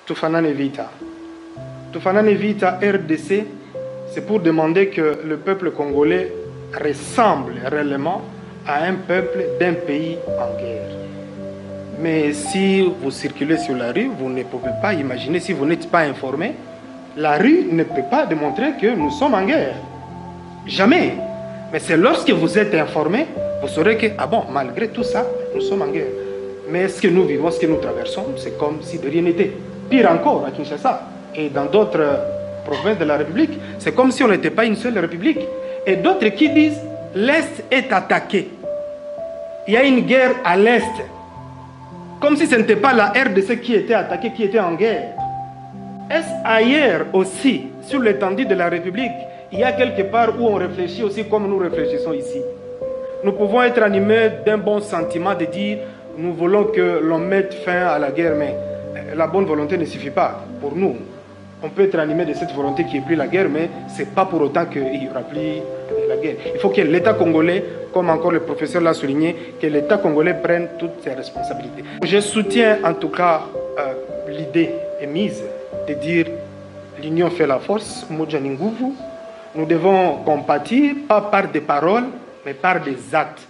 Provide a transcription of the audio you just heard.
Tufanane Vita. Tufanane Vita, RDC, c'est pour demander que le peuple congolais ressemble réellement à un peuple d'un pays en guerre. Mais si vous circulez sur la rue, vous ne pouvez pas imaginer, si vous n'êtes pas informé, la rue ne peut pas démontrer que nous sommes en guerre. Jamais. Mais c'est lorsque vous êtes informé, vous saurez que, ah bon, malgré tout ça, nous sommes en guerre. Mais ce que nous vivons, ce que nous traversons, c'est comme si de rien n'était. Pire encore, à Kinshasa et dans d'autres provinces de la République, c'est comme si on n'était pas une seule République. Et d'autres qui disent, l'Est est attaqué. Il y a une guerre à l'Est. Comme si ce n'était pas la RDC qui était attaquée, qui était en guerre. Est-ce ailleurs aussi, sur l'étendue de la République, il y a quelque part où on réfléchit aussi comme nous réfléchissons ici? Nous pouvons être animés d'un bon sentiment de dire nous voulons que l'on mette fin à la guerre, mais la bonne volonté ne suffit pas pour nous. On peut être animé de cette volonté qui est plus la guerre, mais ce n'est pas pour autant qu'il n'y aura plus la guerre. Il faut que l'État congolais, comme encore le professeur l'a souligné, que l'État congolais prenne toutes ses responsabilités. Je soutiens en tout cas l'idée émise de dire l'union fait la force, Moja Ninguvu. Nous devons compatir, pas par des paroles, mais par des actes.